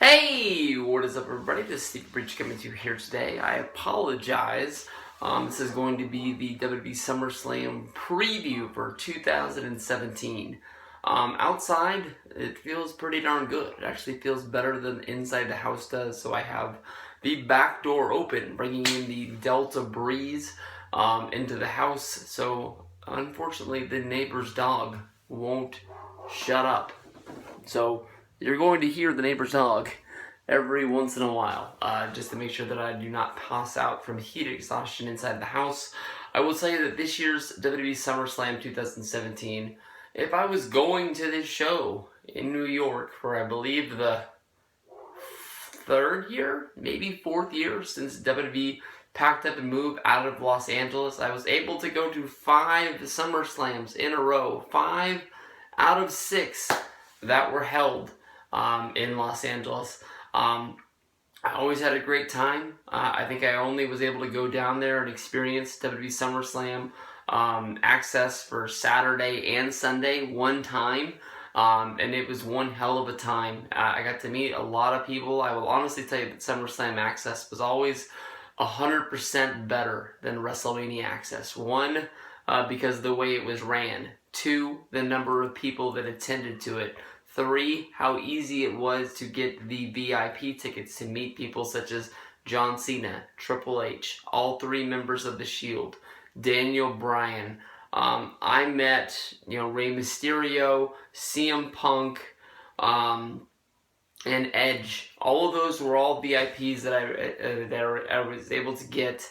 Hey, what is up everybody? This is Steve Breach coming to you here today. I apologize. This is going to be the WWE SummerSlam preview for 2017. Outside, it feels pretty darn good. It actually feels better than inside the house does, so I have the back door open, bringing in the Delta breeze into the house. So, unfortunately, the neighbor's dog won't shut up. So, you're going to hear the neighbor's dog every once in a while, just to make sure that I do not pass out from heat exhaustion inside the house. I will tell you that this year's WWE SummerSlam 2017, if I was going to this show in New York for, I believe, the third year, maybe fourth year since WWE packed up and moved out of Los Angeles, I was able to go to 5 SummerSlams in a row, 5 out of 6 that were held in Los Angeles. I always had a great time. I think I only was able to go down there and experience WWE SummerSlam access for Saturday and Sunday one time, and it was one hell of a time. I got to meet a lot of people. I will honestly tell you that SummerSlam access was always 100% better than WrestleMania access. One, because of the way it was ran. 2, the number of people that attended to it. 3, how easy it was to get the VIP tickets to meet people such as John Cena, Triple H, all 3 members of The Shield, Daniel Bryan. I met, Rey Mysterio, CM Punk, and Edge. All of those were all VIPs that I was able to get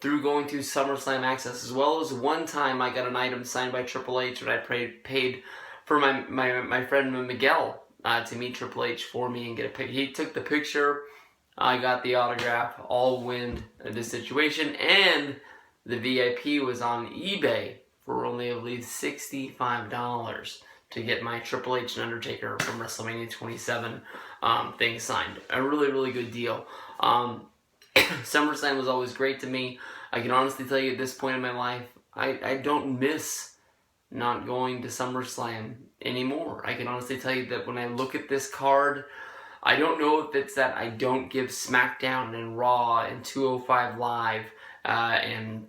through going to SummerSlam access, as well as one time I got an item signed by Triple H and I paid for my friend Miguel to meet Triple H for me and get a pic. He took the picture, I got the autograph, all win the situation, and the VIP was on eBay for only, I believe, $65 to get my Triple H and Undertaker from WrestleMania 27 thing signed. A really, really good deal. SummerSlam was always great to me. I can honestly tell you at this point in my life, I don't miss not going to SummerSlam anymore. I can honestly tell you that when I look at this card, I don't know if it's that I don't give SmackDown and Raw and 205 Live and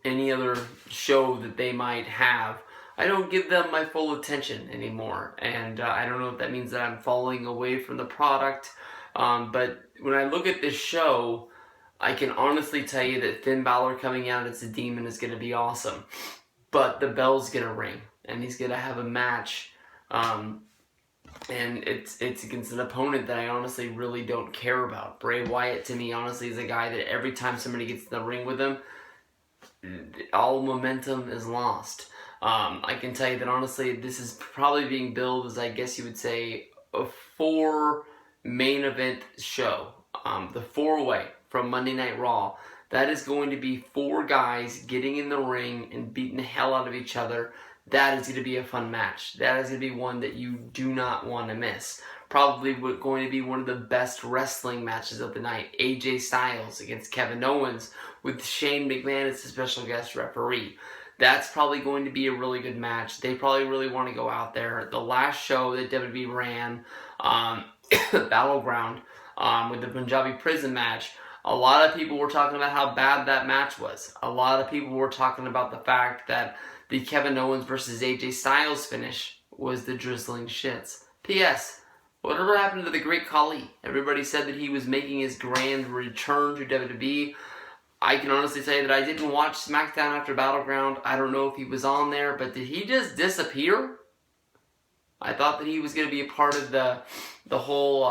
any other show that they might have. I don't give them my full attention anymore. And I don't know if that means that I'm falling away from the product. But when I look at this show, I can honestly tell you that Finn Balor coming out as a demon is going to be awesome. But the bell's going to ring, and he's going to have a match. And it's against an opponent that I honestly really don't care about. Bray Wyatt, to me, honestly, is a guy that every time somebody gets in the ring with him, all momentum is lost. I can tell you that, honestly, this is probably being billed as, I guess you would say, a 4 main event show. The 4-way from Monday Night Raw. That is going to be 4 guys getting in the ring and beating the hell out of each other. That is going to be a fun match. That is going to be one that you do not want to miss. Probably going to be one of the best wrestling matches of the night. AJ Styles against Kevin Owens with Shane McMahon as the special guest referee. That's probably going to be a really good match. They probably really want to go out there. The last show that WWE ran, Battleground, with the Punjabi prison match, a lot of people were talking about how bad that match was. A lot of people were talking about the fact that the Kevin Owens versus AJ Styles finish was the drizzling shits. P.S. Whatever happened to the Great Khali? Everybody said that he was making his grand return to WWE. I can honestly say that I didn't watch SmackDown after Battleground. I don't know if he was on there, but did he just disappear? I thought that he was going to be a part of the whole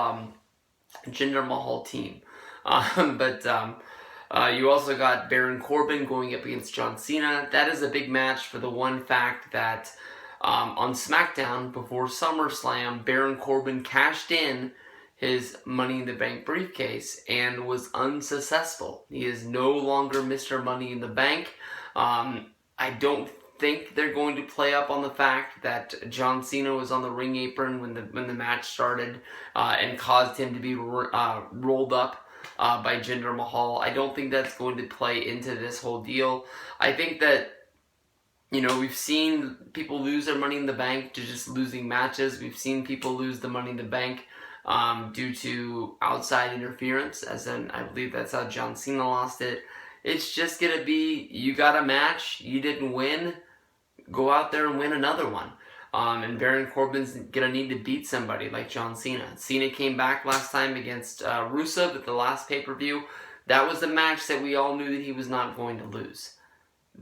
Jinder Mahal team. You also got Baron Corbin going up against John Cena. That is a big match for the one fact that on SmackDown before SummerSlam, Baron Corbin cashed in his Money in the Bank briefcase and was unsuccessful. He is no longer Mr. Money in the Bank. I don't think they're going to play up on the fact that John Cena was on the ring apron when the match started and caused him to be rolled up by Jinder Mahal. I don't think that's going to play into this whole deal. I think that You know, we've seen people lose their Money in the Bank to just losing matches. We've seen people lose the Money in the Bank due to outside interference, as in, I believe that's how John Cena lost it. It's just going to be, you got a match, you didn't win, go out there and win another one. And Baron Corbin's going to need to beat somebody like John Cena. Cena came back last time against Rusev at the last pay-per-view. That was the match that we all knew that he was not going to lose.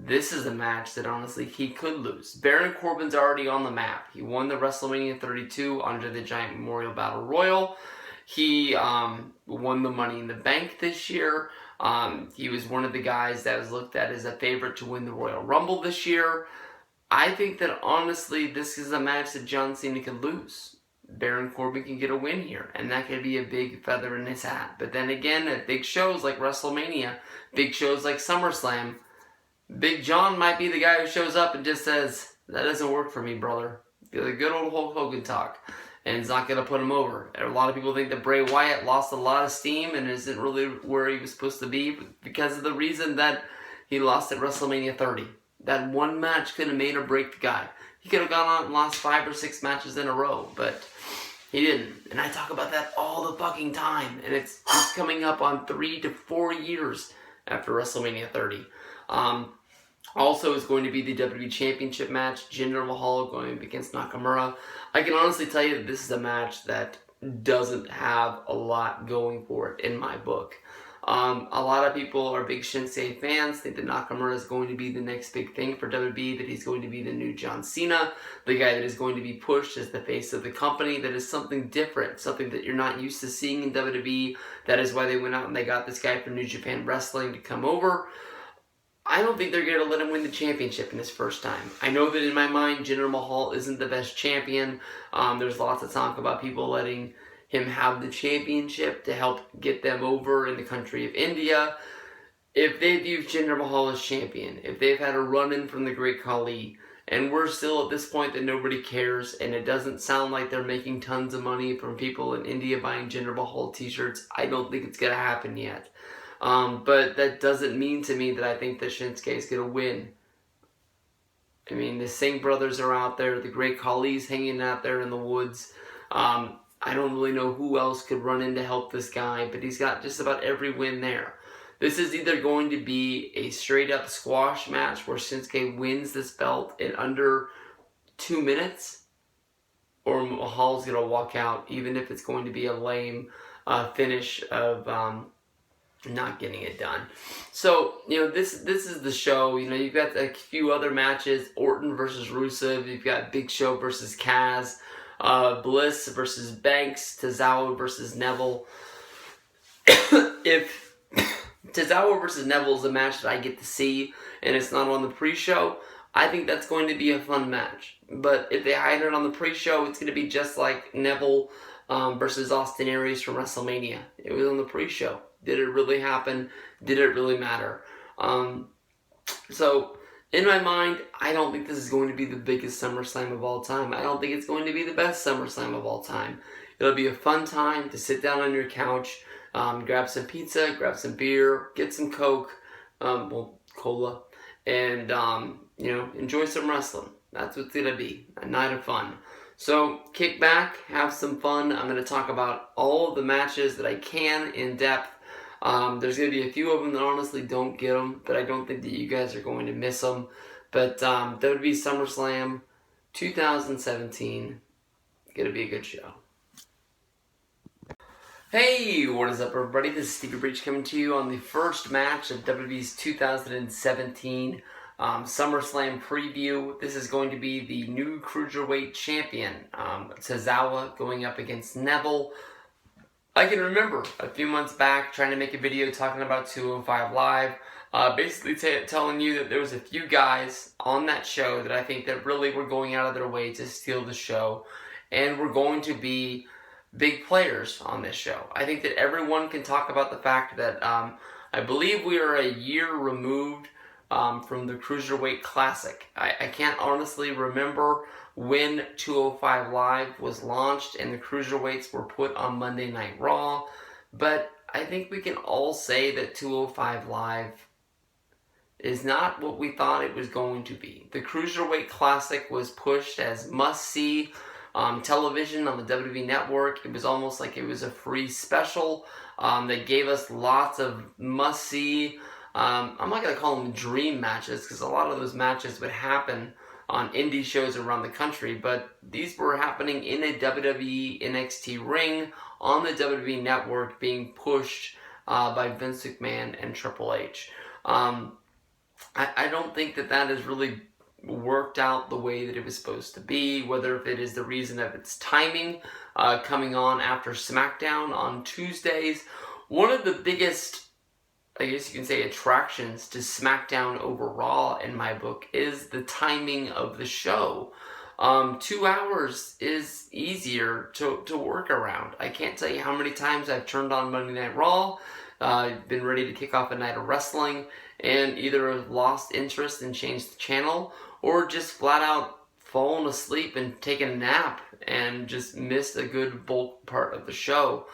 This is a match that honestly he could lose. Baron Corbin's already on the map. He won the WrestleMania 32 under the Giant Memorial Battle Royal. He won the Money in the Bank this year. He was one of the guys that was looked at as a favorite to win the Royal Rumble this year. I think that honestly this is a match that John Cena could lose. Baron Corbin can get a win here, and that could be a big feather in his hat. But then again, at big shows like WrestleMania, big shows like SummerSlam, Big John might be the guy who shows up and just says, that doesn't work for me, brother. The good old Hulk Hogan talk. And it's not going to put him over. And a lot of people think that Bray Wyatt lost a lot of steam and isn't really where he was supposed to be because of the reason that he lost at WrestleMania 30. That one match could have made or break the guy. He could have gone out and lost 5 or 6 matches in a row, but he didn't. And I talk about that all the fucking time. And it's coming up on 3 to 4 years after WrestleMania 30. Also is going to be the WWE Championship match. Jinder Mahal going against Nakamura. I can honestly tell you that this is a match that doesn't have a lot going for it in my book. A lot of people are big Shinsuke fans, think that Nakamura is going to be the next big thing for WWE, that he's going to be the new John Cena, the guy that is going to be pushed as the face of the company. That is something different, something that you're not used to seeing in WWE. That is why they went out and they got this guy from New Japan Wrestling to come over. I don't think they're going to let him win the championship in his first time. I know that in my mind, Jinder Mahal isn't the best champion. There's lots of talk about people letting him have the championship to help get them over in the country of India. If they've used Jinder Mahal as champion, if they've had a run-in from the Great Khali, and we're still at this point that nobody cares, and it doesn't sound like they're making tons of money from people in India buying Jinder Mahal t-shirts, I don't think it's going to happen yet. But that doesn't mean to me that I think that Shinsuke is going to win. I mean, the Singh brothers are out there. The Great Khali's hanging out there in the woods. I don't really know who else could run in to help this guy, but he's got just about every win there. This is either going to be a straight-up squash match where Shinsuke wins this belt in under 2 minutes, or Mahal's going to walk out, even if it's going to be a lame finish of not getting it done. So, you know, this is the show. You know, you've got a few other matches. Orton versus Rusev. You've got Big Show versus Kaz. Bliss versus Banks. Tozawa versus Neville. If Tozawa versus Neville is a match that I get to see and it's not on the pre-show, I think that's going to be a fun match. But if they hide it on the pre-show, it's going to be just like Neville versus Austin Aries from WrestleMania. It was on the pre-show. Did it really happen? Did it really matter? So, in my mind, I don't think this is going to be the biggest SummerSlam of all time. I don't think it's going to be the best SummerSlam of all time. It'll be a fun time to sit down on your couch, grab some pizza, grab some beer, get some Coke, cola, and, you know, enjoy some wrestling. That's what's going to be, a night of fun. So, kick back, have some fun. I'm going to talk about all of the matches that I can in depth. There's going to be a few of them that honestly don't get them, but I don't think that you guys are going to miss them. But WWE SummerSlam 2017, going to be a good show. Hey, what is up everybody? This is Stevie Breach coming to you on the first match of WWE's 2017 SummerSlam preview. This is going to be the new Cruiserweight champion, Tozawa, going up against Neville. I can remember a few months back trying to make a video talking about 205 Live, basically telling you that there was a few guys on that show that I think that really were going out of their way to steal the show, and were going to be big players on this show. I think that everyone can talk about the fact that I believe we are a year removed from the Cruiserweight Classic. I can't honestly remember when 205 Live was launched and the Cruiserweights were put on Monday Night Raw, but I think we can all say that 205 Live is not what we thought it was going to be. The Cruiserweight Classic was pushed as must-see television on the WWE Network. It was almost like it was a free special that gave us lots of must-see. I'm not going to call them dream matches because a lot of those matches would happen on indie shows around the country, but these were happening in a WWE NXT ring on the WWE Network being pushed by Vince McMahon and Triple H. I don't think that has really worked out the way that it was supposed to be, whether if it is the reason of its timing, coming on after SmackDown on Tuesdays. One of the biggest, I guess you can say, attractions to SmackDown over Raw in my book is the timing of the show. 2 hours is easier to work around. I can't tell you how many times I've turned on Monday Night Raw, been ready to kick off a night of wrestling, and either have lost interest and changed the channel, or just flat out fallen asleep and taken a nap and just missed a good bulk part of the show.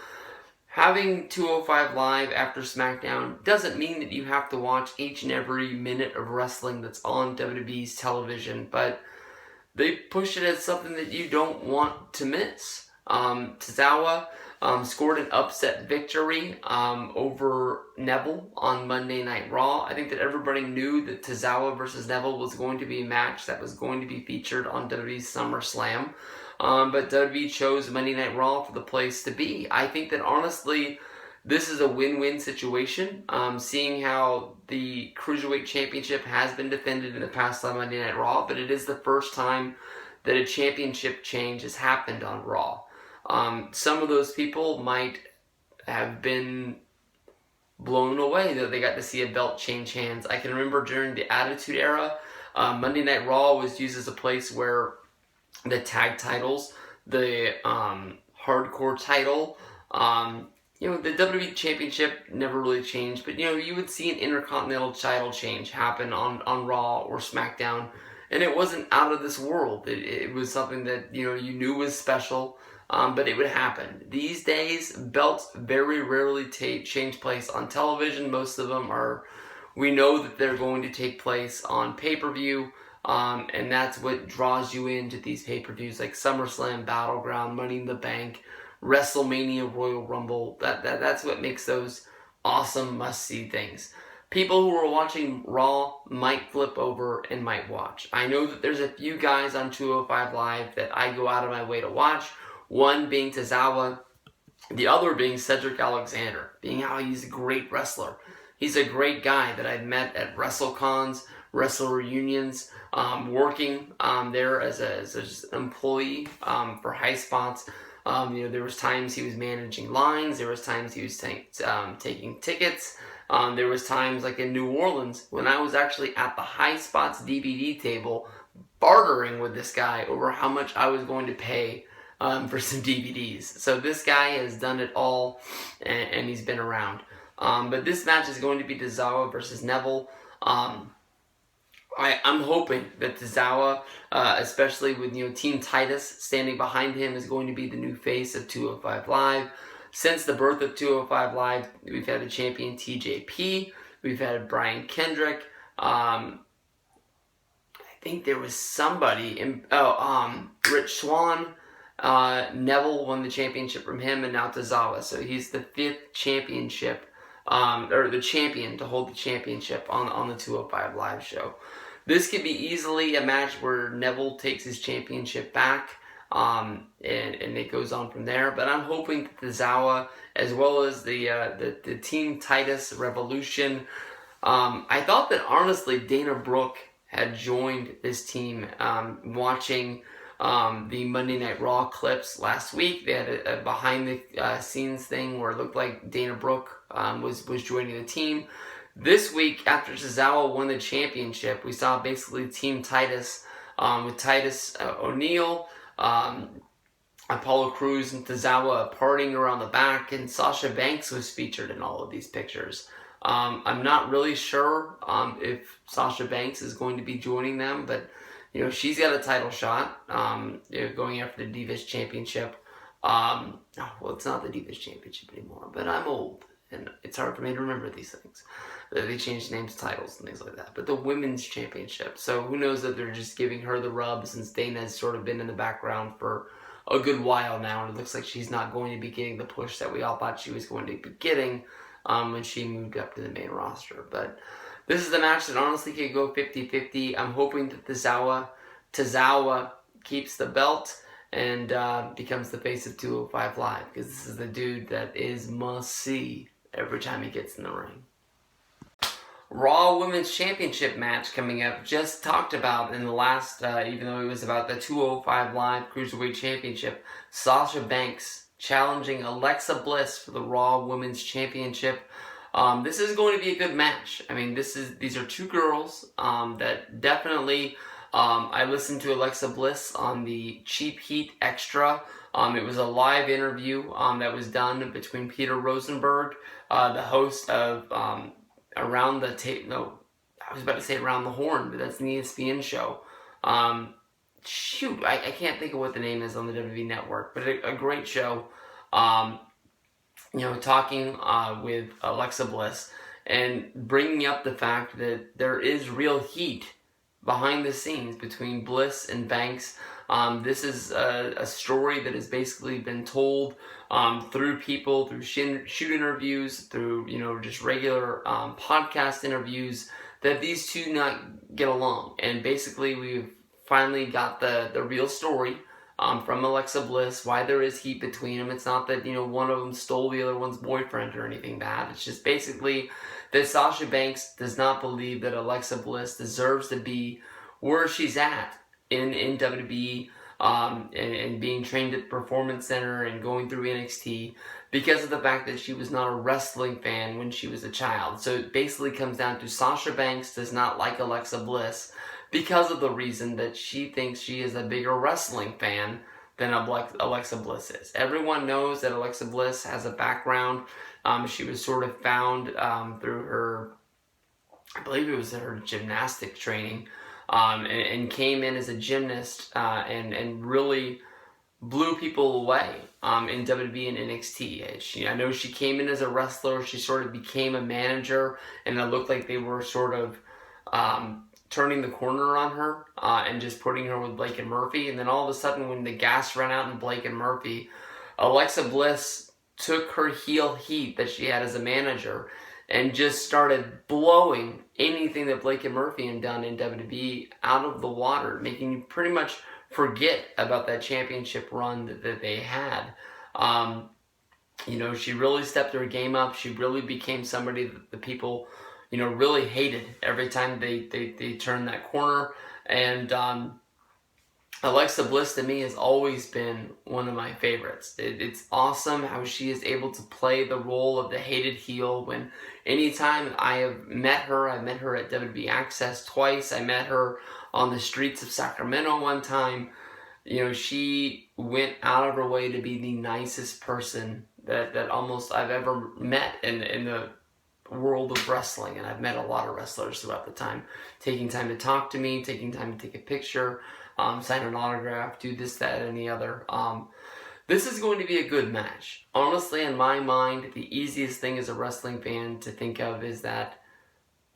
Having 205 Live after SmackDown doesn't mean that you have to watch each and every minute of wrestling that's on WWE's television, but they push it as something that you don't want to miss. Tozawa scored an upset victory over Neville on Monday Night Raw. I think that everybody knew that Tozawa versus Neville was going to be a match that was going to be featured on WWE's SummerSlam. But WWE chose Monday Night Raw for the place to be. I think that honestly, this is a win-win situation. Seeing how the Cruiserweight Championship has been defended in the past on Monday Night Raw, but it is the first time that a championship change has happened on Raw. Some of those people might have been blown away that they got to see a belt change hands. I can remember during the Attitude Era, Monday Night Raw was used as a place where the tag titles, the hardcore title, the WWE Championship never really changed, but you would see an Intercontinental title change happen on Raw or SmackDown, and it wasn't out of this world. It was something that you knew was special, but it would happen. These days, belts very rarely change place on television. Most of them we know that they're going to take place on pay-per-view. And that's what draws you into these pay-per-views like SummerSlam, Battleground, Money in the Bank, WrestleMania, Royal Rumble. That's what makes those awesome must-see things. People who are watching Raw might flip over and might watch. I know that there's a few guys on 205 Live that I go out of my way to watch. One being Tozawa, the other being Cedric Alexander, being how he's a great wrestler. He's a great guy that I've met at WrestleCons, Wrestle Reunions, working there as an employee for High Spots. There was times he was managing lines. There was times he was taking tickets. There was times like in New Orleans when I was actually at the High Spots DVD table bartering with this guy over how much I was going to pay for some DVDs. So this guy has done it all, and he's been around. But this match is going to be Tozawa versus Neville. I'm hoping that Tozawa, especially with Team Titus standing behind him, is going to be the new face of 205 Live. Since the birth of 205 Live, we've had a champion TJP, we've had Brian Kendrick. I think there was somebody Rich Swann. Neville won the championship from him, and now Tozawa. So he's the 5th championship, or the champion to hold the championship on the 205 Live show. This could be easily a match where Neville takes his championship back, and it goes on from there. But I'm hoping that Tozawa, as well as the Team Titus Revolution, I thought that honestly Dana Brooke had joined this team. Watching the Monday Night Raw clips last week, they had a behind the scenes thing where it looked like Dana Brooke was joining the team. This week, after Tozawa won the championship, we saw basically Team Titus with Titus O'Neil, Apollo Crews, and Tozawa partying around the back, and Sasha Banks was featured in all of these pictures. I'm not really sure if Sasha Banks is going to be joining them, but she's got a title shot going after the Divas Championship. Well, it's not the Divas Championship anymore, but I'm old, and it's hard for me to remember these things. They changed names, titles, and things like that. But the Women's Championship. So who knows that they're just giving her the rub, since Dana has sort of been in the background for a good while now, and it looks like she's not going to be getting the push that we all thought she was going to be getting when she moved up to the main roster. But this is the match that honestly could go 50-50. I'm hoping that Tozawa keeps the belt and becomes the face of 205 Live, because this is the dude that is must-see every time he gets in the ring. Raw Women's Championship match coming up, just talked about in the last, even though it was about the 205 Live Cruiserweight Championship, Sasha Banks challenging Alexa Bliss for the Raw Women's Championship. This is going to be a good match. I mean, these are two girls that definitely... I listened to Alexa Bliss on the Cheap Heat Extra. It was a live interview that was done between Peter Rosenberg, the host of Around the Tape. No, I was about to say Around the Horn, but that's an ESPN show. Shoot, I can't think of what the name is on the WWE Network, but a great show. Talking with Alexa Bliss and bringing up the fact that there is real heat behind the scenes between Bliss and Banks. This is a story that has basically been told through people, through shoot interviews, through just regular podcast interviews, that these two not get along. And basically we've finally got the real story from Alexa Bliss, why there is heat between them. It's not that one of them stole the other one's boyfriend or anything bad. It's just basically that Sasha Banks does not believe that Alexa Bliss deserves to be where she's at in WWE and being trained at the Performance Center and going through NXT, because of the fact that she was not a wrestling fan when she was a child. So it basically comes down to Sasha Banks does not like Alexa Bliss because of the reason that she thinks she is a bigger wrestling fan than Alexa Bliss is. Everyone knows that Alexa Bliss has a background. She was sort of found through her, I believe it was her gymnastic training, and came in as a gymnast and really blew people away in WWE and NXT. I know she came in as a wrestler. She sort of became a manager, and it looked like they were sort of turning the corner on her and just putting her with Blake and Murphy. And then all of a sudden, when the gas ran out in Blake and Murphy, Alexa Bliss took her heel heat that she had as a manager and just started blowing anything that Blake and Murphy had done in WWE out of the water, making you pretty much forget about that championship run that they had. She really stepped her game up. She really became somebody that the people really hated every time they turned that corner. And Alexa Bliss to me has always been one of my favorites. It's awesome how she is able to play the role of the hated heel. When anytime I have met her, I met her at WWE Access twice. I met her on the streets of Sacramento one time. She went out of her way to be the nicest person that almost I've ever met in the world of wrestling. And I've met a lot of wrestlers throughout the time, taking time to talk to me, taking time to take a picture, sign an autograph, do this, that, and the other. This is going to be a good match. Honestly, in my mind, the easiest thing as a wrestling fan to think of is that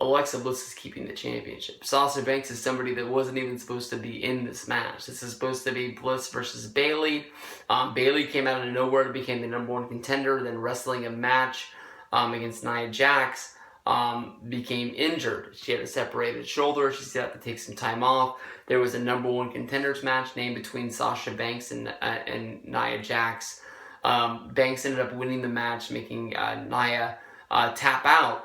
Alexa Bliss is keeping the championship. Sasha Banks is somebody that wasn't even supposed to be in this match. This is supposed to be Bliss versus Bayley. Bayley came out of nowhere and became the #1 contender, then wrestling a match against Nia Jax. Became injured. She had a separated shoulder. She still had to take some time off. There was a #1 contenders match named between Sasha Banks and Nia Jax. Banks ended up winning the match, making Nia tap out,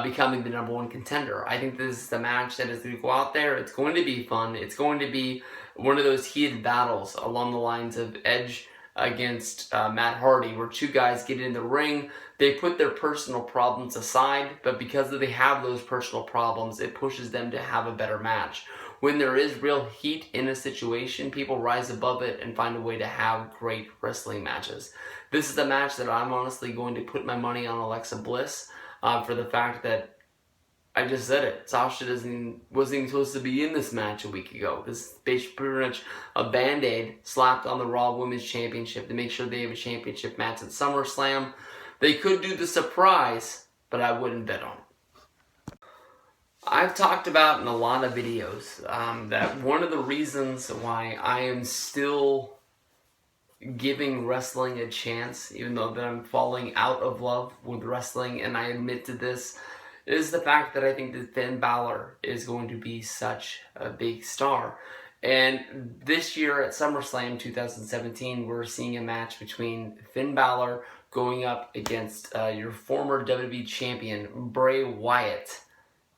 becoming the #1 contender. I think this is the match that is going to go out there. It's going to be fun. It's going to be one of those heated battles along the lines of Edge against Matt Hardy, where two guys get in the ring. They put their personal problems aside, but because they have those personal problems, it pushes them to have a better match. When there is real heat in a situation, people rise above it and find a way to have great wrestling matches. This is a match that I'm honestly going to put my money on Alexa Bliss for the fact that I just said it. Sasha wasn't even supposed to be in this match a week ago. This is basically pretty much a Band-Aid slapped on the Raw Women's Championship to make sure they have a championship match at SummerSlam. They could do the surprise, but I wouldn't bet on it. I've talked about in a lot of videos that one of the reasons why I am still giving wrestling a chance, even though that I'm falling out of love with wrestling, and I admit to this, is the fact that I think that Finn Balor is going to be such a big star. And this year at SummerSlam 2017, we're seeing a match between Finn Balor going up against your former WWE champion, Bray Wyatt,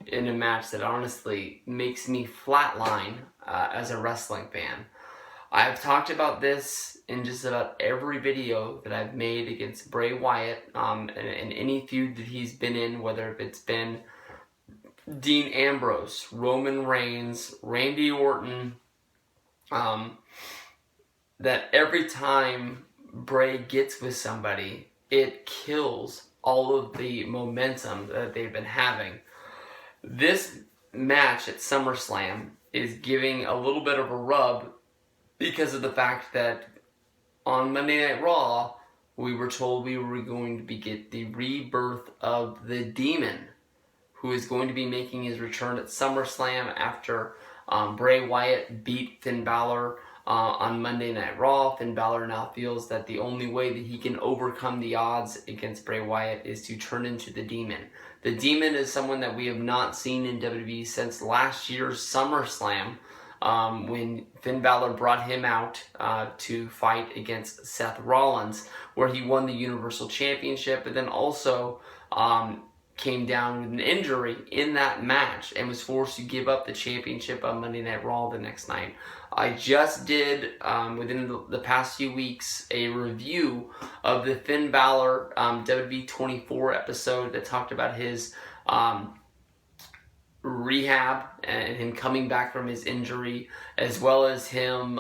in a match that honestly makes me flatline as a wrestling fan. I've talked about this in just about every video that I've made against Bray Wyatt and any feud that he's been in, whether it's been Dean Ambrose, Roman Reigns, Randy Orton, that every time Bray gets with somebody, it kills all of the momentum that they've been having. This match at SummerSlam is giving a little bit of a rub because of the fact that on Monday Night Raw, we were told we were going to get the rebirth of the Demon, who is going to be making his return at SummerSlam after Bray Wyatt beat Finn Balor on Monday Night Raw. Finn Balor now feels that the only way that he can overcome the odds against Bray Wyatt is to turn into the Demon. The Demon is someone that we have not seen in WWE since last year's SummerSlam, when Finn Balor brought him out to fight against Seth Rollins, where he won the Universal Championship, but then also came down with an injury in that match and was forced to give up the championship on Monday Night Raw the next night. I just did, within the past few weeks, a review of the Finn Balor WWE 24 episode that talked about his rehab and him coming back from his injury, as well as him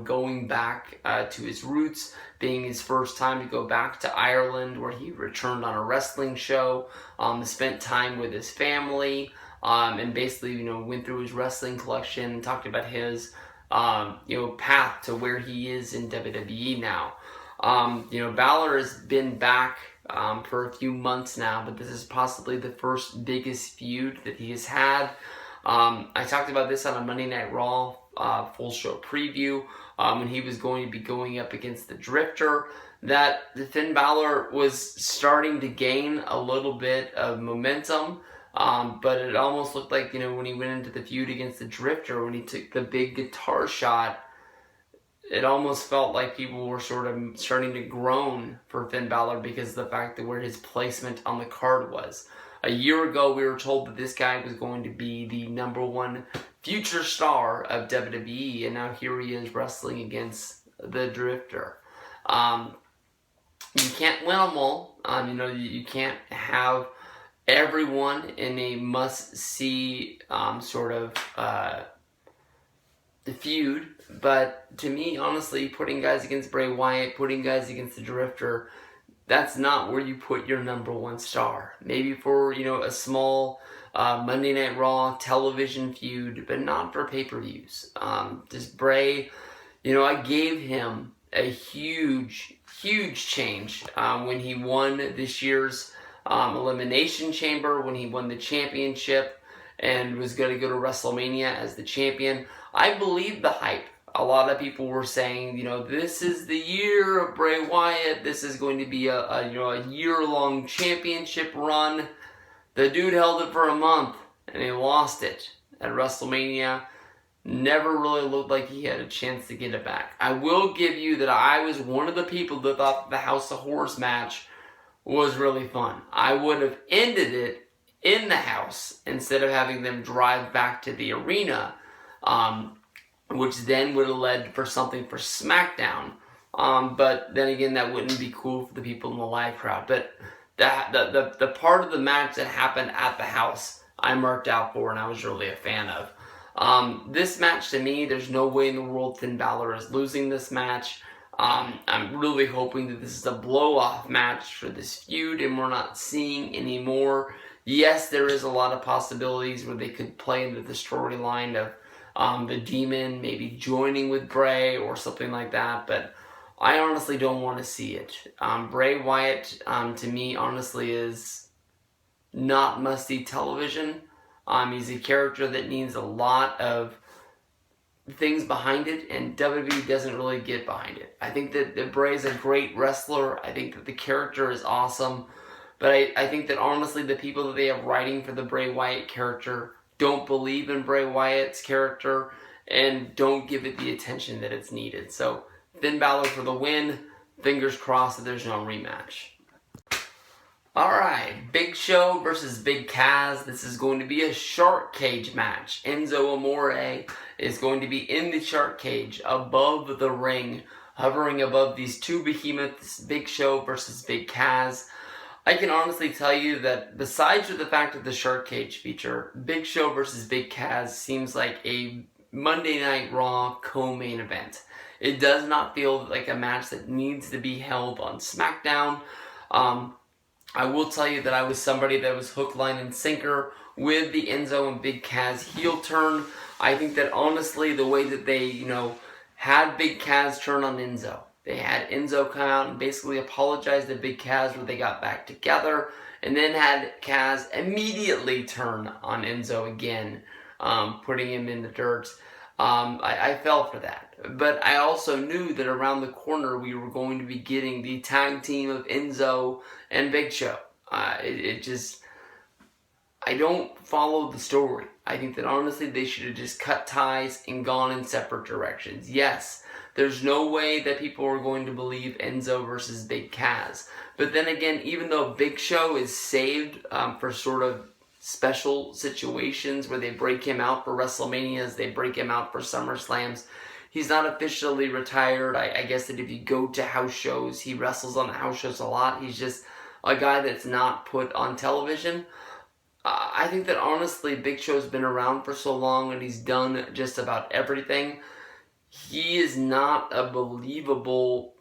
going back to his roots, being his first time to go back to Ireland, where he returned on a wrestling show, spent time with his family, and basically went through his wrestling collection and talked about his path to where he is in WWE now. Balor has been back for a few months now, but this is possibly the first biggest feud that he has had. I talked about this on a Monday Night Raw full show preview when he was going to be going up against the Drifter, that Finn Balor was starting to gain a little bit of momentum, but it almost looked like, when he went into the feud against the Drifter, when he took the big guitar shot, it almost felt like people were sort of starting to groan for Finn Balor because of the fact that where his placement on the card was. A year ago, we were told that this guy was going to be the #1 future star of WWE, and now here he is wrestling against the Drifter. You can't win them all. You can't have everyone in a must-see sort of the feud, but to me, honestly, putting guys against Bray Wyatt, putting guys against the Drifter, that's not where you put your #1 star. Maybe for, a small Monday Night Raw television feud, but not for pay-per-views. Just Bray, I gave him a huge change when he won this year's Elimination Chamber, when he won the championship and was going to go to WrestleMania as the champion. I believe the hype. A lot of people were saying, this is the year of Bray Wyatt. This is going to be a year-long championship run. The dude held it for a month, and he lost it at WrestleMania. Never really looked like he had a chance to get it back. I will give you that I was one of the people that thought the House of Horrors match was really fun. I would have ended it in the house instead of having them drive back to the arena, which then would have led for something for SmackDown. But then again, that wouldn't be cool for the people in the live crowd. But the part of the match that happened at the house, I marked out for, and I was really a fan of. This match, to me, there's no way in the world Finn Balor is losing this match. I'm really hoping that this is a blow-off match for this feud, and we're not seeing any more. Yes, there is a lot of possibilities where they could play into the storyline of the Demon maybe joining with Bray or something like that, but I honestly don't want to see it. Bray Wyatt, to me, honestly, is not must-see television. He's a character that needs a lot of things behind it, and WWE doesn't really get behind it. I think that Bray is a great wrestler. I think that the character is awesome. But I think that honestly the people that they have writing for the Bray Wyatt character don't believe in Bray Wyatt's character and don't give it the attention that it's needed. So Finn Balor for the win. Fingers crossed that there's no rematch. Alright, Big Show versus Big Kaz. This is going to be a shark cage match. Enzo Amore is going to be in the shark cage above the ring, hovering above these two behemoths, Big Show versus Big Kaz. I can honestly tell you that besides the fact of the shark cage feature, Big Show versus Big Kaz seems like a Monday Night Raw co-main event. It does not feel like a match that needs to be held on SmackDown. I will tell you that I was somebody that was hook, line, and sinker with the Enzo and Big Kaz heel turn. I think that honestly the way that they, had Big Kaz turn on Enzo. They had Enzo come out and basically apologize to Big Kaz when they got back together, and then had Kaz immediately turn on Enzo again, putting him in the dirt. I fell for that. But I also knew that around the corner we were going to be getting the tag team of Enzo and Big Show. I don't follow the story. I think that honestly they should have just cut ties and gone in separate directions. Yes, there's no way that people are going to believe Enzo versus Big Kaz. But then again, even though Big Show is saved for sort of special situations where they break him out for WrestleManias, they break him out for SummerSlams, he's not officially retired. I guess that if you go to house shows, he wrestles on the house shows a lot. He's just a guy that's not put on television. I think that honestly, Big Show's been around for so long and he's done just about everything. He is not a believable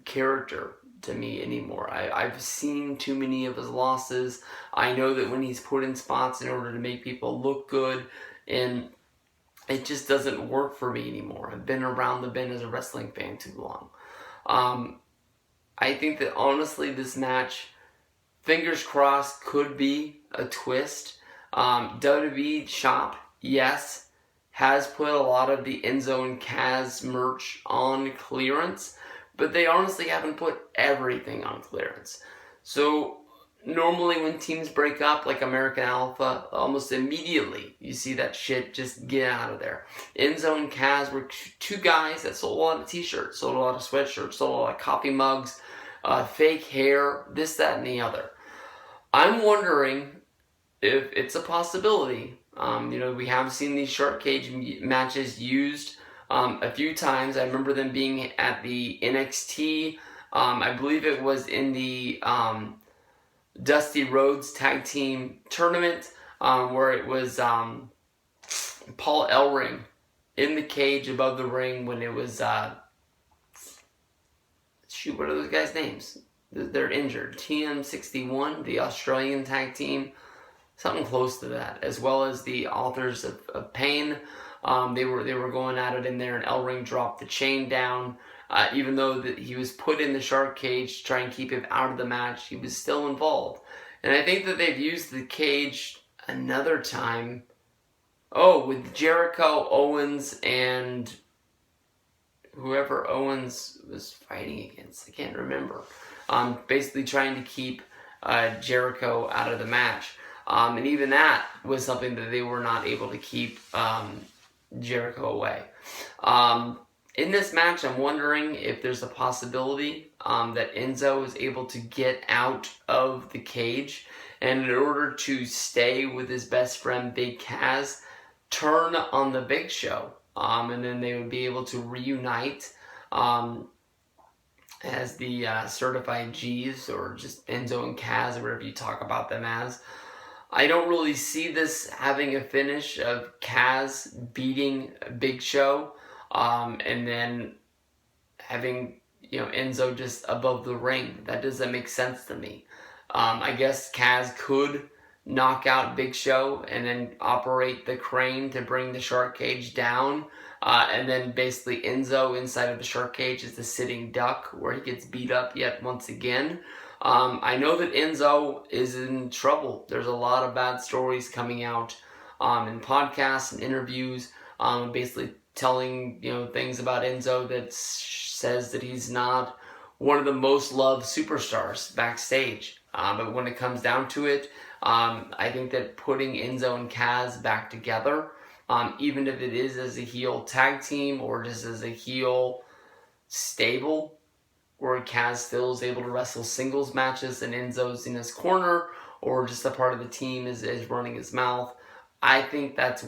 character to me anymore. I've seen too many of his losses. I know that when he's put in spots in order to make people look good, and it just doesn't work for me anymore. I've been around the bend as a wrestling fan too long. I think that honestly this match, fingers crossed, could be a twist. WWE Shop, yes, has put a lot of the Enzo and Kaz merch on clearance, but they honestly haven't put everything on clearance. So normally when teams break up, like American Alpha, almost immediately you see that shit just get out of there. Enzo and Kaz were two guys that sold a lot of t-shirts, sold a lot of sweatshirts, sold a lot of coffee mugs, fake hair, this, that, and the other. I'm wondering if it's a possibility. We have seen these shark cage matches used a few times. I remember them being at the NXT. I believe it was in the Dusty Rhodes Tag Team Tournament, where it was Paul Ellering in the cage above the ring when it was what are those guys' names? They're injured. TM61, the Australian tag team. Something close to that, as well as the Authors of Pain. They were going at it in there, and Ellering dropped the chain down. Even though he was put in the shark cage to try and keep him out of the match, he was still involved. And I think that they've used the cage another time. Oh, with Jericho, Owens, and whoever Owens was fighting against. I can't remember. Basically trying to keep Jericho out of the match. And even that was something that they were not able to keep Jericho away. In this match, I'm wondering if there's a possibility that Enzo is able to get out of the cage, and in order to stay with his best friend Big Kaz, turn on the Big Show, and then they would be able to reunite as the certified G's, or just Enzo and Kaz, or whatever you talk about them as. I don't really see this having a finish of Kaz beating Big Show, and then having Enzo just above the ring. That doesn't make sense to me. I guess Kaz could knock out Big Show and then operate the crane to bring the shark cage down, and then basically Enzo inside of the shark cage is the sitting duck where he gets beat up yet once again. I know that Enzo is in trouble. There's a lot of bad stories coming out in podcasts and interviews, basically telling things about Enzo that says that he's not one of the most loved superstars backstage. But when it comes down to it, I think that putting Enzo and Kaz back together, even if it is as a heel tag team or just as a heel stable, where Kaz still is able to wrestle singles matches and Enzo's in his corner, or just a part of the team is running his mouth, I think that's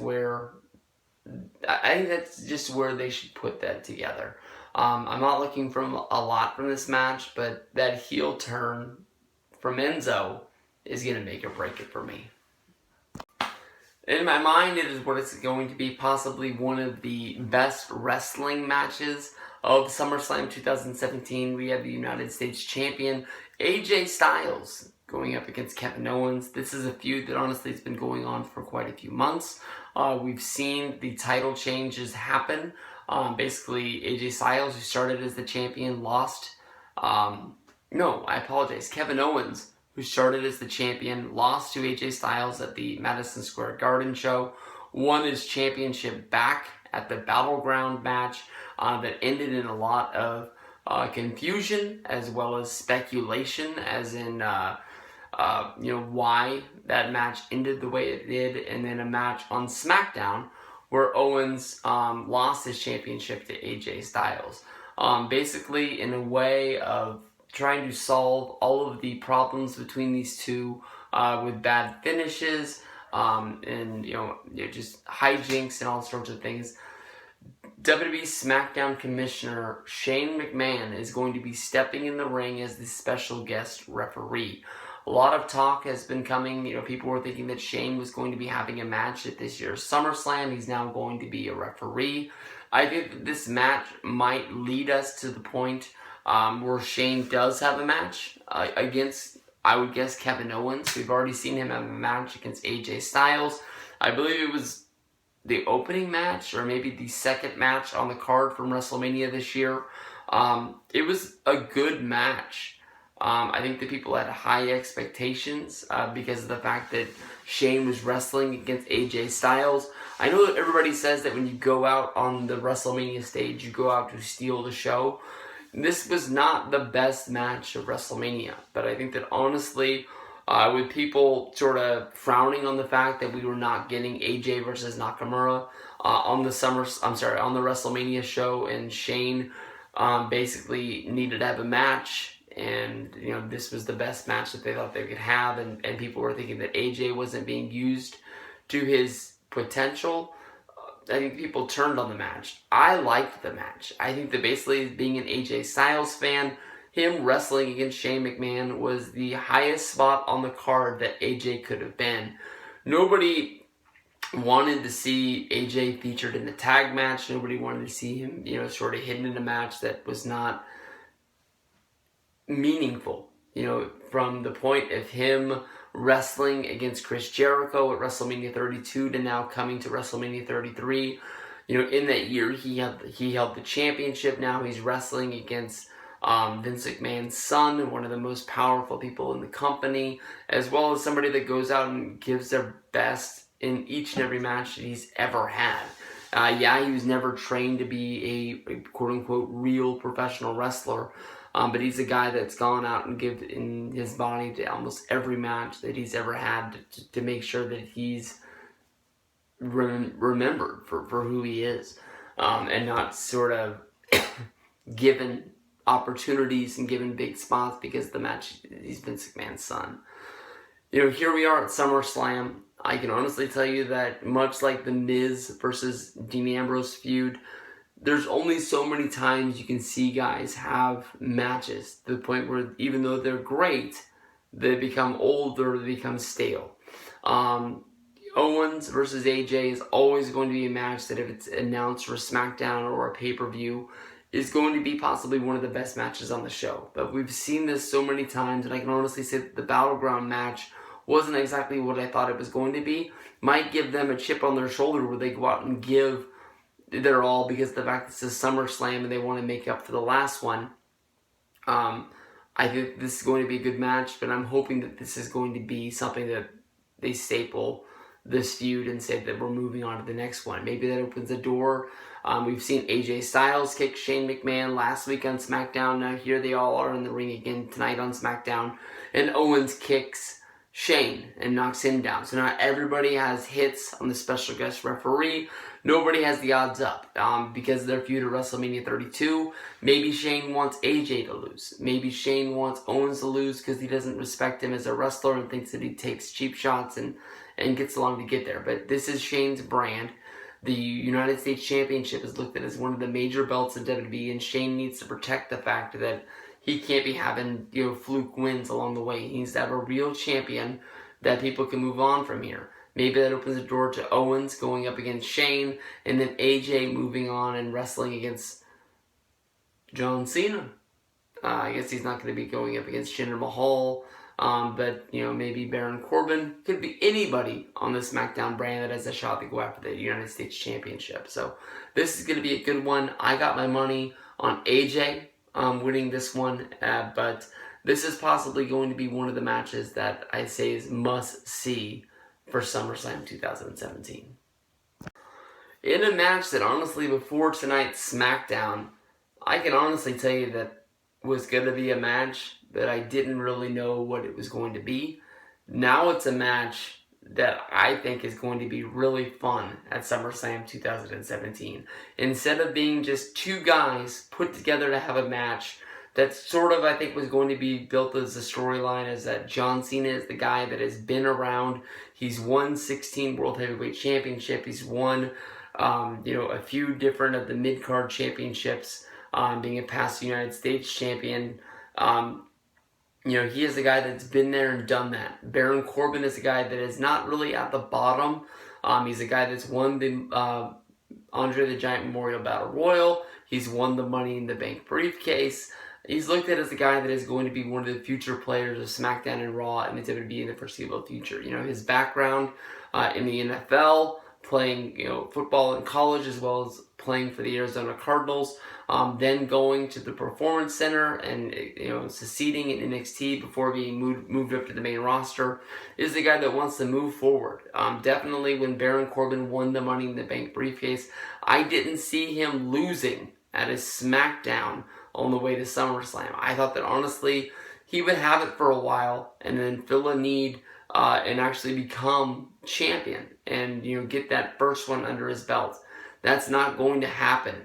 just where they should put that together. I'm not looking for a lot from this match, but that heel turn from Enzo is going to make or break it for me. In my mind, it is what it's going to be, possibly one of the best wrestling matches of SummerSlam 2017. We have the United States Champion AJ Styles going up against Kevin Owens. This is a feud that honestly has been going on for quite a few months. We've seen the title changes happen. Basically, AJ Styles, who started as the champion, lost. Kevin Owens, who started as the champion, lost to AJ Styles at the Madison Square Garden show, won his championship back at the Battleground match that ended in a lot of confusion as well as speculation, as in why that match ended the way it did, and then a match on SmackDown where Owens lost his championship to AJ Styles. Basically, in a way of trying to solve all of the problems between these two with bad finishes and just hijinks and all sorts of things. WWE SmackDown Commissioner Shane McMahon is going to be stepping in the ring as the special guest referee. A lot of talk has been coming. People were thinking that Shane was going to be having a match at this year's SummerSlam. He's now going to be a referee. I think that this match might lead us to the point where Shane does have a match against, I would guess, Kevin Owens. We've already seen him have a match against AJ Styles. I believe it was the opening match or maybe the second match on the card from WrestleMania this year. It was a good match. I think that people had high expectations because of the fact that Shane was wrestling against AJ Styles. I know that everybody says that when you go out on the WrestleMania stage, you go out to steal the show. This was not the best match of WrestleMania, but I think that honestly, with people sort of frowning on the fact that we were not getting AJ versus Nakamura on the WrestleMania show, and Shane basically needed to have a match, and this was the best match that they thought they could have, and people were thinking that AJ wasn't being used to his potential. I think people turned on the match. I liked the match. I think that basically, being an AJ Styles fan, him wrestling against Shane McMahon was the highest spot on the card that AJ could have been. Nobody wanted to see AJ featured in a tag match. Nobody wanted to see him, sort of hidden in a match that was not meaningful. From the point of him wrestling against Chris Jericho at WrestleMania 32 to now coming to WrestleMania 33. In that year, he held the championship. Now he's wrestling against Vince McMahon's son, one of the most powerful people in the company, as well as somebody that goes out and gives their best in each and every match that he's ever had. He was never trained to be a quote-unquote real professional wrestler, but he's a guy that's gone out and given in his body to almost every match that he's ever had to make sure that he's remembered for who he is, and not sort of given opportunities and given big spots because the match, he's Vince McMahon's son. Here we are at SummerSlam. I can honestly tell you that much like the Miz versus Dean Ambrose feud, there's only so many times you can see guys have matches to the point where even though they're great, they become old or they become stale. Owens versus AJ is always going to be a match that if it's announced for SmackDown or a pay-per-view is going to be possibly one of the best matches on the show. But we've seen this so many times, and I can honestly say that the Battleground match wasn't exactly what I thought it was going to be. Might give them a chip on their shoulder where they go out and give their all because of the fact that it's a SummerSlam and they want to make up for the last one. I think this is going to be a good match, but I'm hoping that this is going to be something that they staple this feud and say that we're moving on to the next one. Maybe that opens the door. We've seen AJ Styles kick Shane McMahon last week on SmackDown. Now here they all are in the ring again tonight on SmackDown. And Owens kicks Shane and knocks him down. So now everybody has hits on the special guest referee. Nobody has the odds up because of their feud at WrestleMania 32. Maybe Shane wants AJ to lose. Maybe Shane wants Owens to lose because he doesn't respect him as a wrestler and thinks that he takes cheap shots and gets along to get there. But this is Shane's brand. The United States Championship is looked at as one of the major belts in WWE, and Shane needs to protect the fact that he can't be having fluke wins along the way. He needs to have a real champion that people can move on from here. Maybe that opens the door to Owens going up against Shane, and then AJ moving on and wrestling against John Cena. I guess he's not going to be going up against Jinder Mahal. But, maybe Baron Corbin. Could be anybody on the SmackDown brand that has a shot to go after the United States Championship. So this is going to be a good one. I got my money on AJ winning this one. But this is possibly going to be one of the matches that I say is must-see for SummerSlam 2017. In a match that honestly before tonight's SmackDown, I can honestly tell you that was going to be a match that I didn't really know what it was going to be. Now it's a match that I think is going to be really fun at SummerSlam 2017. Instead of being just two guys put together to have a match that sort of, I think, was going to be built as a storyline, is that John Cena is the guy that has been around. He's won 16 World Heavyweight Championship. He's won, a few different of the mid-card championships, being a past United States champion. He is the guy that's been there and done that. Baron Corbin is a guy that is not really at the bottom. He's a guy that's won the Andre the Giant Memorial Battle Royal. He's won the Money in the Bank briefcase. He's looked at as the guy that is going to be one of the future players of SmackDown and Raw and the WWE in the foreseeable future. His background in the NFL, playing football in college as well as playing for the Arizona Cardinals, then going to the Performance Center and succeeding in NXT before being moved up to the main roster, is the guy that wants to move forward. Definitely when Baron Corbin won the Money in the Bank briefcase, I didn't see him losing at his SmackDown on the way to SummerSlam. I thought that honestly he would have it for a while and then fill a need and actually become champion and get that first one under his belt. That's not going to happen.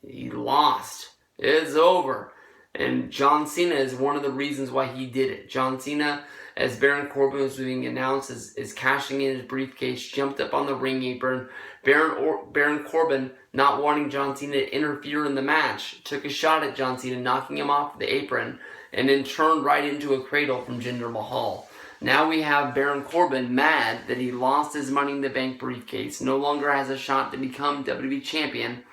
He lost. It's over. And John Cena is one of the reasons why he did it. John Cena, as Baron Corbin was being announced, is cashing in his briefcase, jumped up on the ring apron. Baron Corbin, not wanting John Cena to interfere in the match, took a shot at John Cena, knocking him off the apron, and then turned right into a cradle from Jinder Mahal. Now we have Baron Corbin mad that he lost his Money in the Bank briefcase, no longer has a shot to become WWE Champion,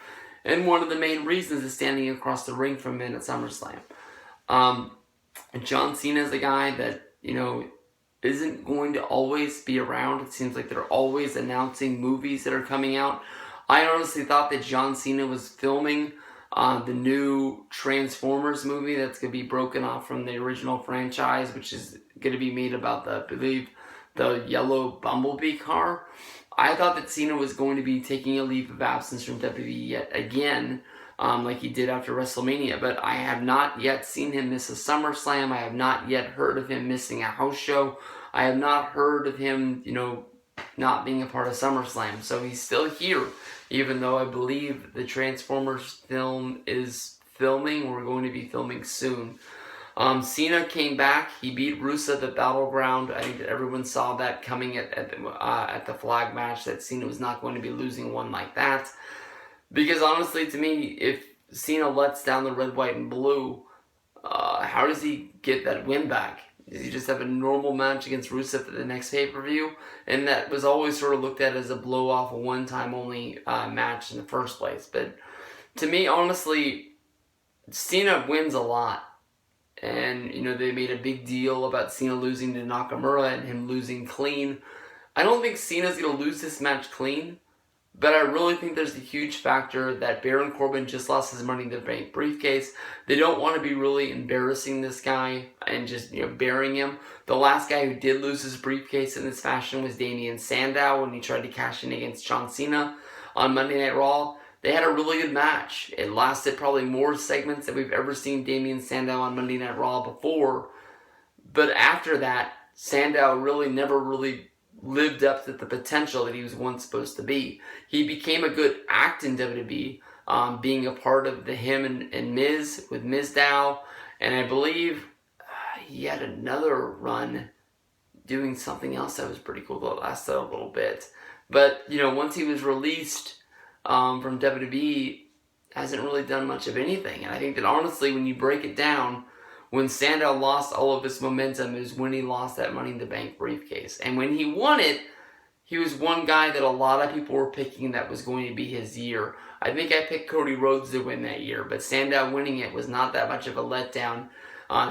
and one of the main reasons is standing across the ring from him at SummerSlam. John Cena is a guy that, isn't going to always be around. It seems like they're always announcing movies that are coming out. I honestly thought that John Cena was filming the new Transformers movie that's going to be broken off from the original franchise, which is going to be made about the yellow Bumblebee car. I thought that Cena was going to be taking a leave of absence from WWE yet again, like he did after WrestleMania, but I have not yet seen him miss a SummerSlam. I have not yet heard of him missing a house show. I have not heard of him, not being a part of SummerSlam. So he's still here, even though I believe the Transformers film is filming. We're going to be filming soon. Cena came back. He beat Rusev at Battleground. I think that everyone saw that coming at the flag match, that Cena was not going to be losing one like that. Because honestly, to me, if Cena lets down the red, white, and blue, how does he get that win back? Does he just have a normal match against Rusev at the next pay-per-view? And that was always sort of looked at as a blow-off, a one-time only match in the first place. But to me, honestly, Cena wins a lot. And, they made a big deal about Cena losing to Nakamura and him losing clean. I don't think Cena's going to lose this match clean. But I really think there's a huge factor that Baron Corbin just lost his Money in the Bank briefcase. They don't want to be really embarrassing this guy and just, burying him. The last guy who did lose his briefcase in this fashion was Damien Sandow when he tried to cash in against John Cena on Monday Night Raw. They had a really good match. It lasted probably more segments than we've ever seen Damien Sandow on Monday Night Raw before. But after that, Sandow never really lived up to the potential that he was once supposed to be. He became a good act in WWE, being a part of him and Miz with Mizdow, and I believe he had another run doing something else that was pretty cool that lasted a little bit. But once he was released from WWE, hasn't really done much of anything. And I think that honestly, when you break it down, when Sandow lost all of his momentum is when he lost that Money in the Bank briefcase. And when he won it, he was one guy that a lot of people were picking that was going to be his year. I think I picked Cody Rhodes to win that year, but Sandow winning it was not that much of a letdown.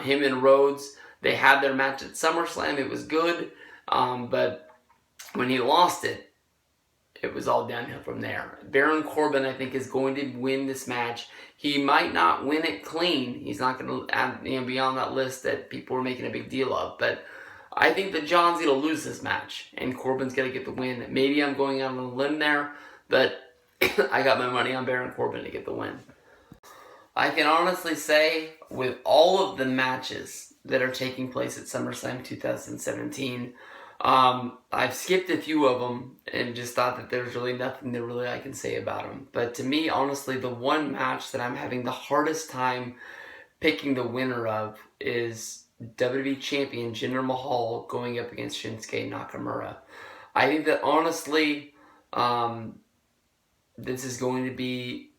Him and Rhodes, they had their match at SummerSlam. It was good, but when he lost it, it was all downhill from there. Baron Corbin, I think, is going to win this match. He might not win it clean. He's not going to be on that list that people are making a big deal of. But I think that John's going to lose this match, and Corbin's going to get the win. Maybe I'm going out on a limb there, but I got my money on Baron Corbin to get the win. I can honestly say, with all of the matches that are taking place at SummerSlam 2017, I've skipped a few of them and just thought that there's really nothing that I can say about them. But to me, honestly, the one match that I'm having the hardest time picking the winner of is WWE Champion Jinder Mahal going up against Shinsuke Nakamura. I think that honestly, this is going to be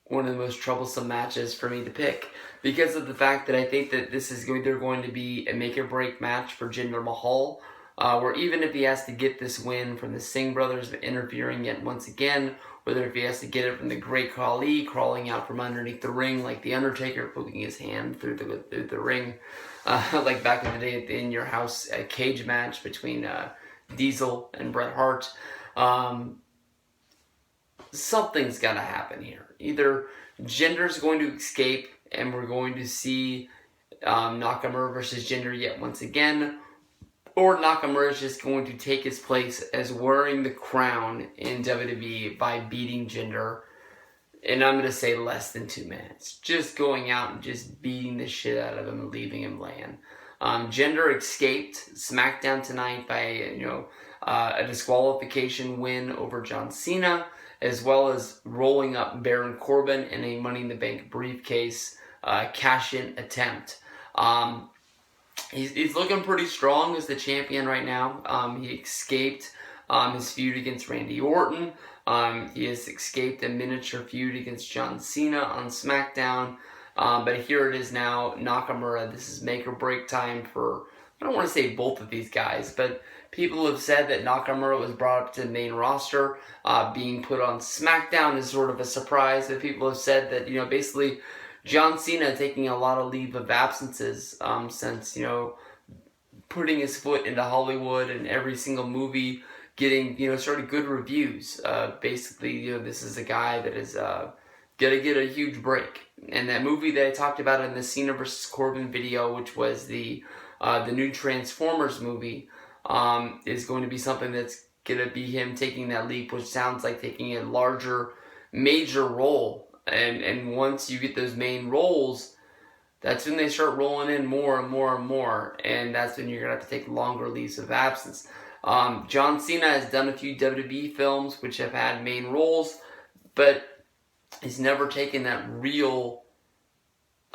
one of the most troublesome matches for me to pick because of the fact that I think that they're going to be a make or break match for Jinder Mahal. Where even if he has to get this win from the Singh brothers interfering yet once again, whether if he has to get it from the Great Khali crawling out from underneath the ring like the Undertaker poking his hand through the ring, like back in the day in your house, a cage match between Diesel and Bret Hart. Something's got to happen here. Either Jinder's going to escape and we're going to see Nakamura versus Jinder yet once again, or Nakamura is just going to take his place as wearing the crown in WWE by beating Jinder, and I'm going to say less than 2 minutes. Just going out and just beating the shit out of him and leaving him laying. Jinder escaped SmackDown tonight by a disqualification win over John Cena, as well as rolling up Baron Corbin in a Money in the Bank briefcase cash-in attempt. He's looking pretty strong as the champion right now. He escaped his feud against Randy Orton. He has escaped a miniature feud against John Cena on SmackDown. But here it is now, Nakamura. This is make or break time for, I don't want to say both of these guys, but people have said that Nakamura was brought up to the main roster. Being put on SmackDown is sort of a surprise. That people have said that, basically John Cena taking a lot of leave of absences since, putting his foot into Hollywood and every single movie getting, sort of good reviews. Basically, this is a guy that is going to get a huge break. And that movie that I talked about in the Cena versus Corbin video, which was the new Transformers movie, is going to be something that's going to be him taking that leap, which sounds like taking a larger, major role. And once you get those main roles, that's when they start rolling in more and more and more. And that's when you're going to have to take longer leaves of absence. John Cena has done a few WWE films which have had main roles, but he's never taken that real,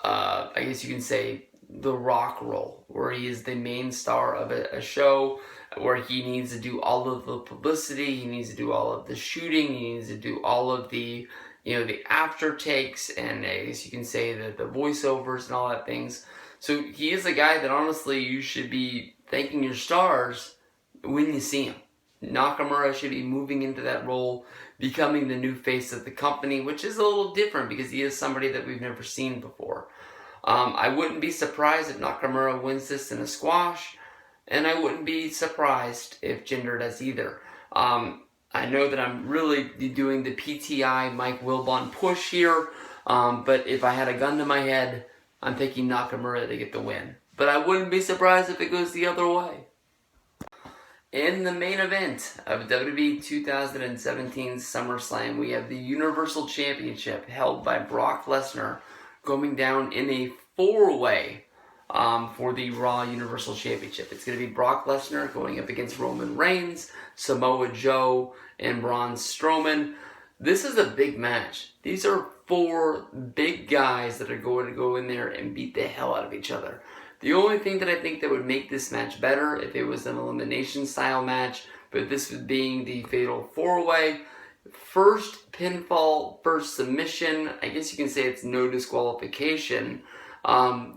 I guess you can say, the Rock role, where he is the main star of a show, where he needs to do all of the publicity, he needs to do all of the shooting, he needs to do all of the the after takes, and I guess you can say that the voiceovers and all that things. So he is a guy that honestly you should be thanking your stars when you see him. Nakamura should be moving into that role, becoming the new face of the company, which is a little different because he is somebody that we've never seen before. I wouldn't be surprised if Nakamura wins this in a squash, and I wouldn't be surprised if Jinder does either. I know that I'm really doing the PTI Mike Wilbon push here, but if I had a gun to my head, I'm picking Nakamura to get the win. But I wouldn't be surprised if it goes the other way. In the main event of WWE 2017 SummerSlam, we have the Universal Championship held by Brock Lesnar going down in a four-way for the Raw Universal Championship. It's going to be Brock Lesnar going up against Roman Reigns, Samoa Joe, and Braun Strowman. This is a big match. These are four big guys that are going to go in there and beat the hell out of each other. The only thing that I think that would make this match better if it was an elimination style match, but this being the Fatal 4-Way, first pinfall, first submission, I guess you can say it's no disqualification,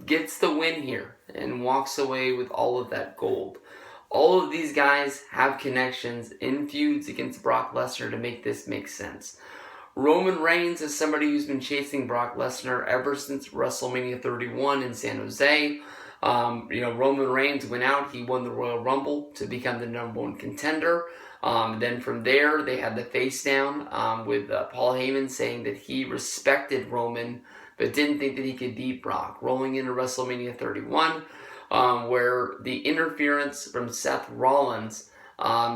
gets the win here and walks away with all of that gold. All of these guys have connections in feuds against Brock Lesnar to make this make sense. Roman Reigns is somebody who's been chasing Brock Lesnar ever since WrestleMania 31 in San Jose. Roman Reigns went out, he won the Royal Rumble to become the #1 contender. Then from there, they had the face down with Paul Heyman saying that he respected Roman, but didn't think that he could beat Brock. Rolling into WrestleMania 31, where the interference from Seth Rollins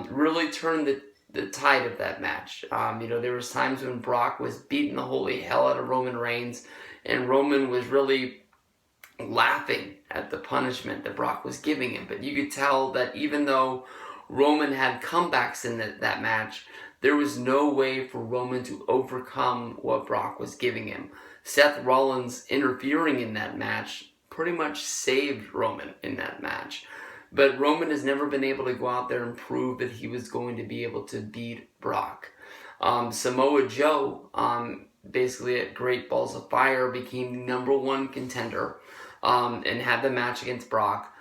really turned the tide of that match. There was times when Brock was beating the holy hell out of Roman Reigns, and Roman was really laughing at the punishment that Brock was giving him. But you could tell that even though Roman had comebacks in that match, there was no way for Roman to overcome what Brock was giving him. Seth Rollins interfering in that match pretty much saved Roman in that match. But Roman has never been able to go out there and prove that he was going to be able to beat Brock. Samoa Joe, basically at Great Balls of Fire, became the #1 contender and had the match against Brock.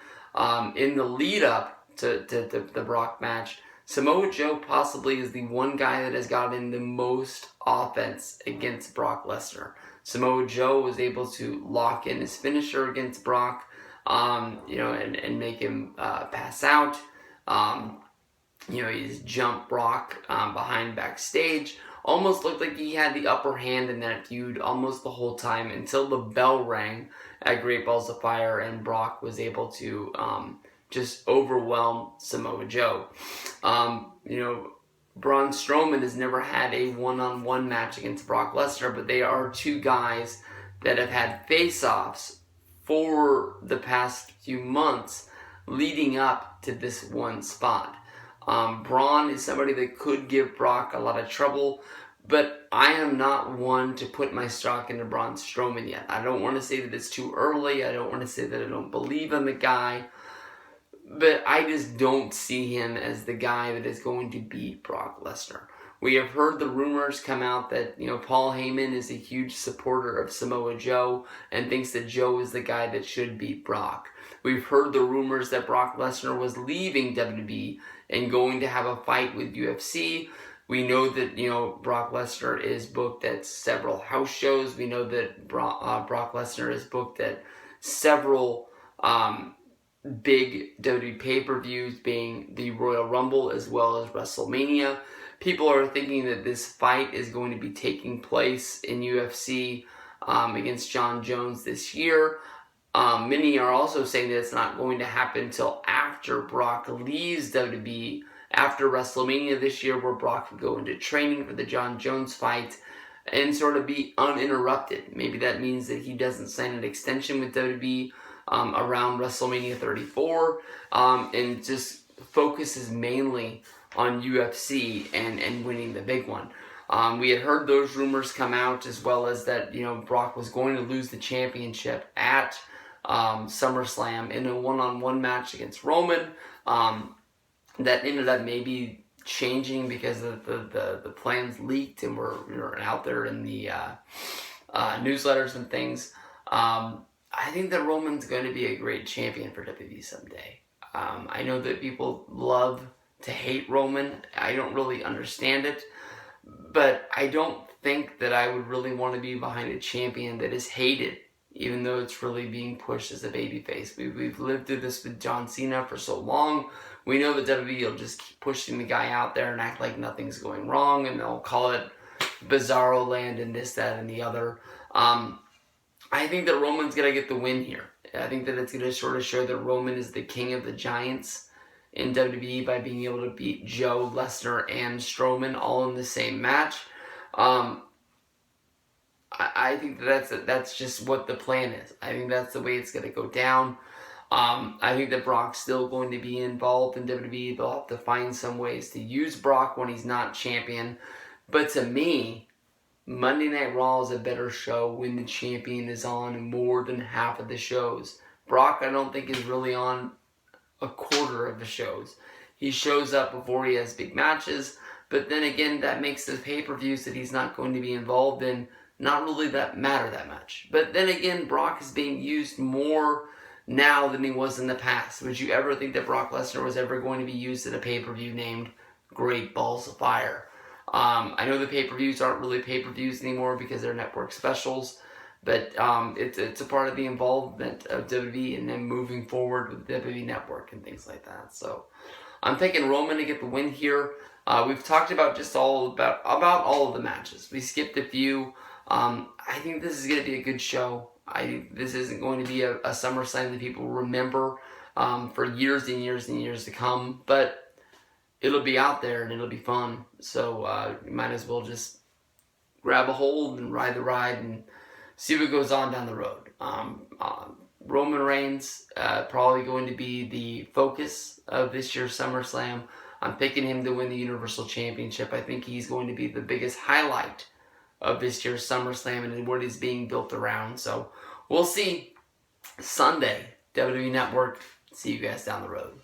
In the lead up to the Brock match, Samoa Joe possibly is the one guy that has gotten the most offense against Brock Lesnar. Samoa Joe was able to lock in his finisher against Brock, and make him pass out. He's jumped Brock behind backstage. Almost looked like he had the upper hand in that feud almost the whole time until the bell rang at Great Balls of Fire and Brock was able to just overwhelm Samoa Joe. Braun Strowman has never had a one-on-one match against Brock Lesnar, but they are two guys that have had face-offs for the past few months leading up to this one spot. Braun is somebody that could give Brock a lot of trouble, but I am not one to put my stock into Braun Strowman yet. I don't want to say that it's too early. I don't want to say that I don't believe in the guy, but I just don't see him as the guy that is going to beat Brock Lesnar. We have heard the rumors come out that, Paul Heyman is a huge supporter of Samoa Joe and thinks that Joe is the guy that should beat Brock. We've heard the rumors that Brock Lesnar was leaving WWE and going to have a fight with UFC. We know that, Brock Lesnar is booked at several house shows. We know that Brock Lesnar is booked at several big WWE pay-per-views, being the Royal Rumble as well as WrestleMania. People are thinking that this fight is going to be taking place in UFC against Jon Jones this year. Many are also saying that it's not going to happen until after Brock leaves WWE, after WrestleMania this year, where Brock could go into training for the Jon Jones fight and sort of be uninterrupted. Maybe that means that he doesn't sign an extension with WWE around WrestleMania 34 and just focuses mainly on UFC and winning the big one. We had heard those rumors come out, as well as that, Brock was going to lose the championship at SummerSlam in a one-on-one match against Roman. That ended up maybe changing because the plans leaked and were out there in the newsletters and things. I think that Roman's going to be a great champion for WWE someday. I know that people love to hate Roman. I don't really understand it, but I don't think that I would really want to be behind a champion that is hated even though it's really being pushed as a babyface. We've lived through this with John Cena for so long. We know that WWE will just keep pushing the guy out there and act like nothing's going wrong, and they'll call it Bizarro Land and this, that, and the other. I think that Roman's going to get the win here. I think that it's going to sort of show that Roman is the king of the giants in WWE by being able to beat Joe, Lesnar, and Strowman all in the same match. I think that's just what the plan is. I think that's the way it's going to go down. I think that Brock's still going to be involved in WWE. They'll have to find some ways to use Brock when he's not champion. But to me, Monday Night Raw is a better show when the champion is on more than half of the shows. Brock, I don't think, is really on a quarter of the shows. He shows up before he has big matches, but then again, that makes the pay-per-views that he's not going to be involved in not really that matter that much. But then again, Brock is being used more now than he was in the past. Would you ever think that Brock Lesnar was ever going to be used in a pay-per-view named Great Balls of Fire? I know the pay-per-views aren't really pay-per-views anymore because they're network specials, but it's a part of the involvement of WWE and then moving forward with WWE Network and things like that. So I'm taking Roman to get the win here. We've talked about just about all of the matches. We skipped a few. I think this is going to be a good show. This isn't going to be a SummerSlam that people remember for years and years and years to come, but it'll be out there and it'll be fun. So you might as well just grab a hold and ride the ride and see what goes on down the road. Roman Reigns probably going to be the focus of this year's SummerSlam. I'm picking him to win the Universal Championship. I think he's going to be the biggest highlight of this year's SummerSlam and what is being built around. So we'll see Sunday, WWE Network. See you guys down the road.